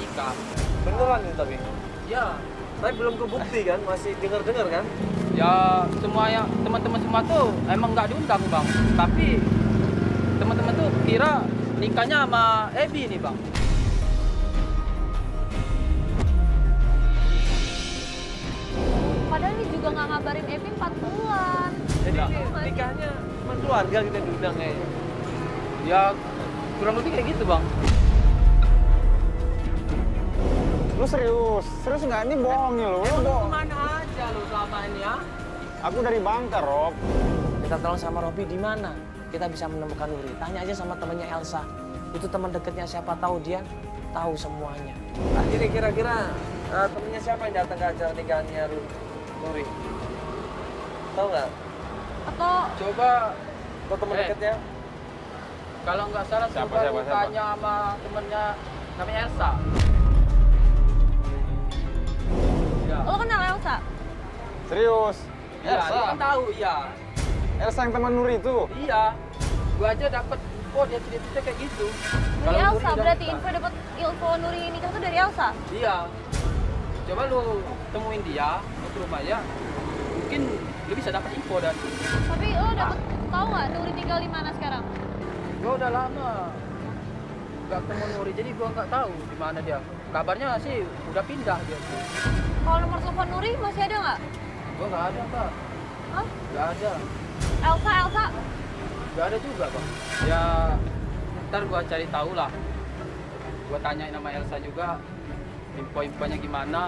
nikah. Beneran ini tapi? Ya, Tapi belum kebukti kan? Masih dengar-dengar kan? ya semua yang teman-teman semua tuh emang nggak diundang bang. Tapi teman-teman tuh kira nikahnya sama Ebi nih bang. Padahal ini juga nggak ngabarin Ebi 4 bulan. Jadi Ya. ini nikahnya cuma keluarga kita diundang kayaknya. Ya kurang lebih kayak gitu bang. Lu serius? Serius nggak? Ini bohong ya lu. Lu bohong. Kemana aja lu selama ini ya? Aku dari Bangka, Rob. Minta tolong sama Robi di mana kita bisa menemukan Nuri. Tanya aja sama temannya Elsa. Itu teman dekatnya, siapa tahu dia tahu semuanya. Nah, ini kira-kira temennya siapa yang datang ke acara nikahannya Nuri? Tahu nggak? Atau Coba Atau temen Eh. dekatnya? kalau nggak salah Siapa, coba siapa, lu siapa? tanya sama temennya namanya Elsa. Ya. lo kenal Elsa? Serius? Iya, Elsa? lu kan tahu, iya. Elsa yang teman Nuri itu? Iya. Gua aja dapet info dia cerita kayak gitu. Dari Kalau Elsa, Nuri udah berarti nikah. info Nuri nikah tuh dari Elsa? Iya. Coba lu temuin dia ke rumahnya. Mungkin lu bisa dapat info dan Tapi lo dapet tahu nggak Nuri tinggal di mana sekarang? gua udah lama nggak ketemu Nuri, jadi gua nggak tahu di mana dia. Kabarnya sih udah pindah dia. Kalau nomor telepon Nuri masih ada nggak? Gua nggak ada, Pak. Hah? Nggak ada. Elsa? Nggak ada juga, Bang. Ya, ntar gua cari tahu lah. Gua tanyain sama Elsa juga, info-infonya gimana.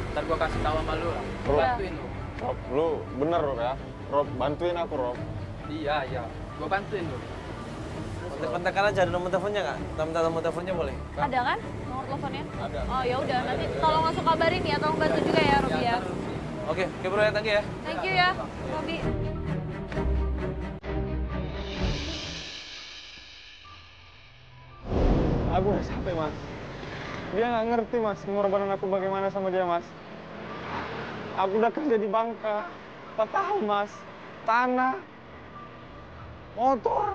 Ntar gua kasih tahu sama lu lah. Bro. Bantuin lu. Rob, lu bener Rob ya? Rob, bantuin aku Rob. Iya, iya. Gua bantuin lu. Kontak-kontakan aja, ada nomor teleponnya nggak? Minta nomor teleponnya boleh? Ada kan nomor teleponnya? Ada. Oh ya udah, nanti tolong langsung kabarin ya, tolong bantu juga ya Robi ya. Oke bro ya, thank you ya. Thank you ya, Robi. Aku udah capek, Mas. Dia nggak ngerti, Mas, pengorbanan aku bagaimana sama dia, Mas. Aku udah kerja di Bangka 4 tahun, Mas. Tanah, motor,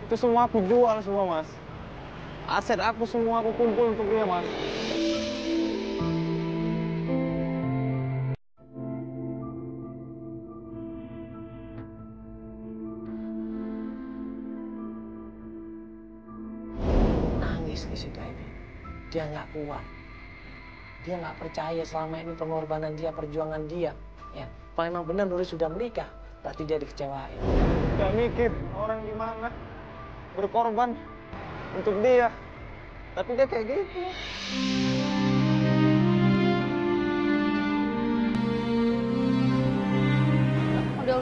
itu semua aku jual semua, Mas. Aset aku semua aku kumpul untuk dia, Mas. Nangis di situ Ebi. Dia nggak kuat. Dia nggak percaya selama ini pengorbanan dia, perjuangan dia. Ya, kalau memang benar Nuri sudah menikah, berarti dia dikecewain. Gak mikir orang gimana berkorban untuk dia. Tapi dia kayak gitu.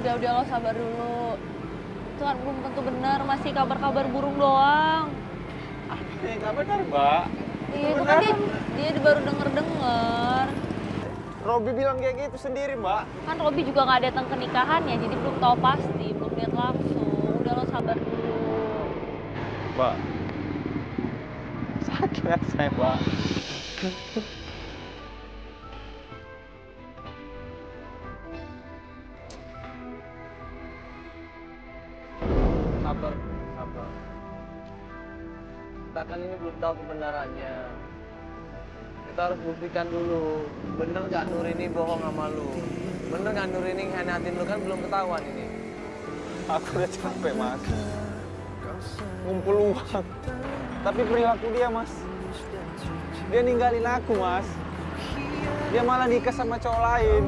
Udah lo sabar dulu. Itu kan belum tentu benar, masih kabar-kabar burung doang. Ini nggak benar, Mbak. Iya, itu kan dia baru denger-denger. Robi bilang kayak gitu sendiri, Mbak. Kan Robi juga nggak datang ke nikahannya, jadi belum tahu pasti, belum lihat langsung. Udah lo sabar dulu. Mbak. Sakit ya saya, Mbak. Sabar, sabar. Kita kan ini belum tahu kebenarannya. Kita harus buktikan dulu, bener nggak Nur ini bohong sama lu? Bener nggak Nur ini ngehianatin lu? Kan belum ketahuan ini. Aku udah capek, Mas. Ngumpul uang. Tapi perilaku dia, Mas. Dia ninggalin aku, Mas. Dia malah nikah sama cowok lain.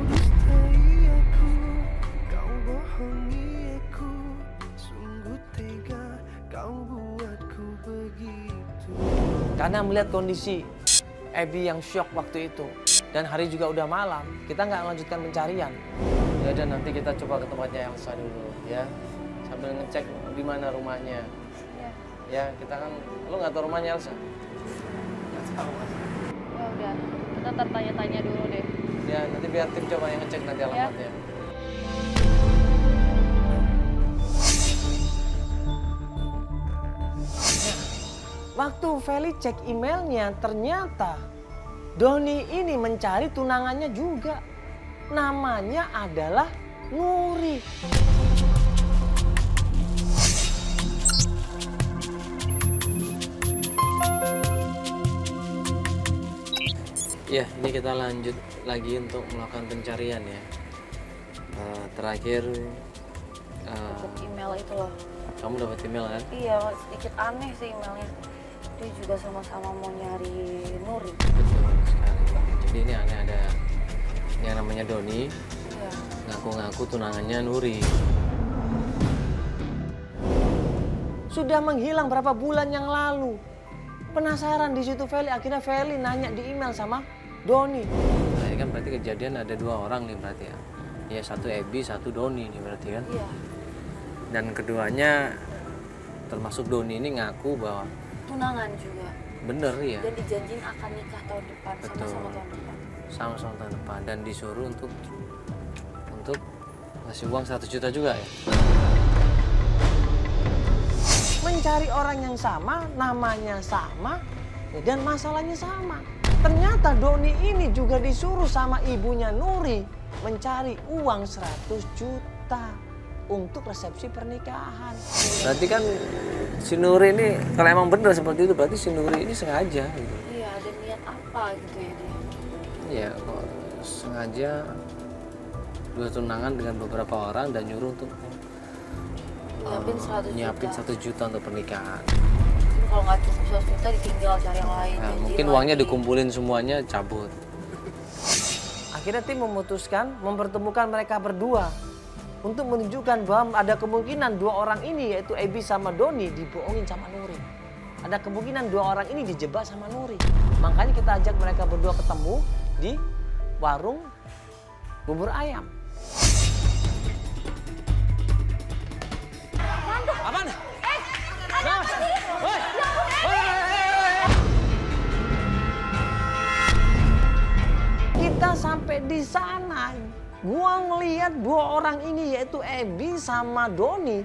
Karena melihat kondisi Ebi yang shock waktu itu, dan hari juga udah malam, kita nggak melanjutkan pencarian. Ya udah, nanti kita coba ke tempatnya Elsa dulu ya, sambil ngecek di mana rumahnya. Ya. Ya kita kan, lu nggak tahu rumahnya Elsa? Nggak tahu, Mas. Ya udah, kita ntar tanya-tanya dulu deh. Ya nanti biar tim coba yang ngecek nanti alamatnya. Waktu Feli cek emailnya, ternyata Doni ini mencari tunangannya juga. Namanya adalah Nuri. Ya, ini kita lanjut lagi untuk melakukan pencarian ya. Terakhir Dapet email itu loh. kamu dapat email kan? Iya, sedikit aneh sih emailnya. Dia juga sama-sama mau nyari Nuri. Betul sekali. Jadi ini aneh, ada yang namanya Doni Iya. ngaku-ngaku tunangannya Nuri. Sudah menghilang berapa bulan yang lalu. Penasaran di situ Feli, akhirnya Feli nanya di email sama Doni. Nah, ini kan berarti kejadian ada 2 orang nih berarti ya. Ya, satu Ebi, satu Doni nih berarti kan. Iya. Dan keduanya termasuk Doni ini ngaku bahwa Tunangan juga. bener ya. Dan dijanjin akan nikah tahun depan, sama-sama tahun depan. Sama-sama tahun depan, dan disuruh untuk ngasih uang 100 juta juga ya. Mencari orang yang sama, namanya sama, dan masalahnya sama. Ternyata Doni ini juga disuruh sama ibunya Nuri mencari uang 100 juta untuk resepsi pernikahan. Berarti kan si Nuri ini kalau emang bener seperti itu, berarti si Nuri ini sengaja gitu. Iya, ada niat apa gitu ya dia. Iya, kok sengaja bertunangan dengan beberapa orang dan nyuruh untuk Nyiapin 100 nyiapin juta. 1 juta untuk pernikahan. Kalau nggak cukup 100 juta ditinggal cari yang lain. Nah, janji mungkin lagi. uangnya dikumpulin semuanya, cabut. Akhirnya tim memutuskan mempertemukan mereka berdua untuk menunjukkan bahwa ada kemungkinan 2 orang ini, yaitu Ebi sama Doni, dibohongin sama Nuri. Ada kemungkinan 2 orang ini dijebak sama Nuri. Makanya kita ajak mereka berdua ketemu di warung bubur ayam. Apaan? Kita sampai di sana, gua ngeliat 2 orang ini, yaitu Ebi sama Doni,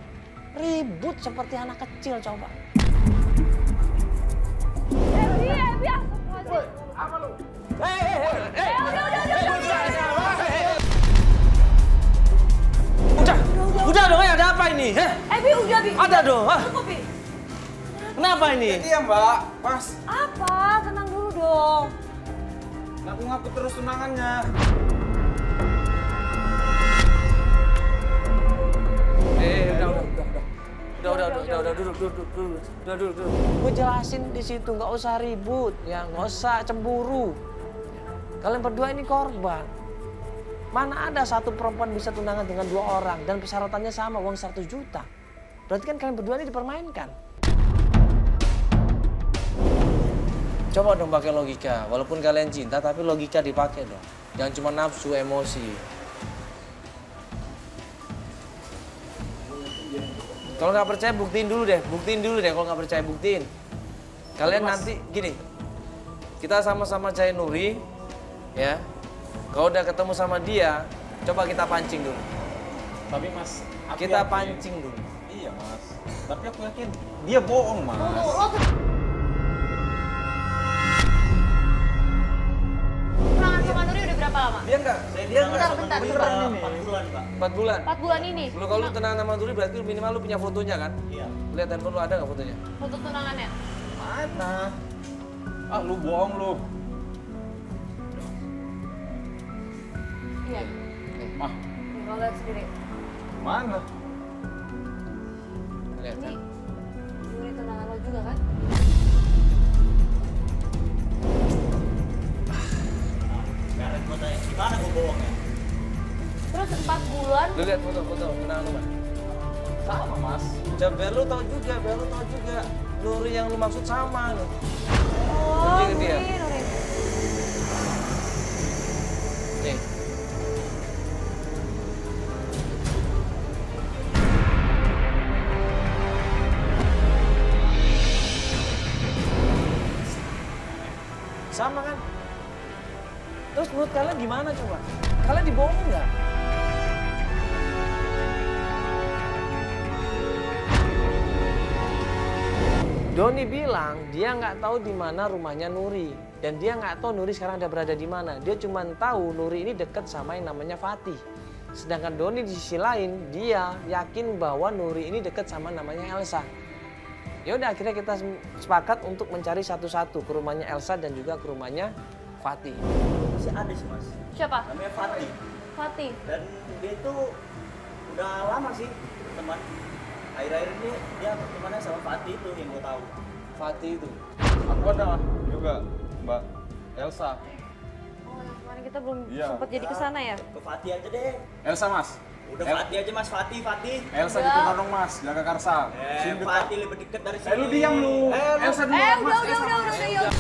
ribut seperti anak kecil coba. Ebi, astagfirullahaladzim. Apa lu? Udah dong, ada apa ini? Ebi, udah Bi. Ada dong. Cukup Bi. Kenapa ini? Iya mbak, pas. Apa? Tenang dulu dong. Ngaku-ngaku terus tunangannya. Udah, duduk. Gue jelasin di situ, nggak usah ribut, ya, nggak usah cemburu. Kalian berdua ini korban. Mana ada satu perempuan bisa tunangan dengan 2 orang dan persyaratannya sama, uang 100 juta. Berarti kan kalian berdua ini dipermainkan. Coba dong pakai logika, walaupun kalian cinta tapi logika dipakai dong. Jangan cuma nafsu, emosi. Kalau nggak percaya buktiin dulu deh kalau nggak percaya buktiin. Kalian nanti gini, kita sama-sama cari Nuri, ya. Kalau udah ketemu sama dia, coba kita pancing dulu. Tapi mas, aku Kita yakin- pancing dulu. Iya mas, tapi aku yakin dia bohong mas. Tunangan sama Nuri udah berapa lama? Dia nggak? Bentar. 4 bulan. 4 bulan ini. Lu kalau lu tenang sama Nuri berarti lu minimal lu punya fotonya kan? Iya. Lihat handphone lu ada nggak fotonya? Foto tunangannya. Mana? Ah lu bohong lu. Iya. Mah, Nih, kau lihat sendiri. mana? Lihat. Ini Nuri tunangan lo juga kan? Gimana gue bohongnya? Terus 4 bulan. Lu lihat foto-foto tunangan lu, Mas. Sama mas. Coba biar lu tahu juga, Nuri yang lu maksud sama nih. Oh, Tunjukin dia. Nuri. Nih. Sama kan? Terus menurut kalian gimana coba? Kalian dibohong nggak? Doni bilang dia nggak tahu di mana rumahnya Nuri dan dia nggak tahu Nuri sekarang ada berada di mana. Dia cuma tahu Nuri ini dekat sama yang namanya Fatih. Sedangkan Doni di sisi lain dia yakin bahwa Nuri ini dekat sama namanya Elsa. Ya udah akhirnya kita sepakat untuk mencari satu-satu ke rumahnya Elsa dan juga ke rumahnya Fatih. Si ada sih mas, Siapa? namanya Fatih. Fatih. Dan dia itu udah lama sih teman. Akhir-akhir ini dia temannya sama Fatih itu yang gue tahu. Fatih itu. Aku ada juga Mbak Elsa. Oh, yang kemarin kita belum Iya. sempat jadi kesana ya? Ke Fatih aja deh. Elsa mas. Udah Fatih aja mas, Fatih. Elsa Udah. gitu dong mas, jaga Karsa. Sini dekat. Fatih lebih deket dari sini. Lu diam lu. Elsa dulu mas. Udah, yuk.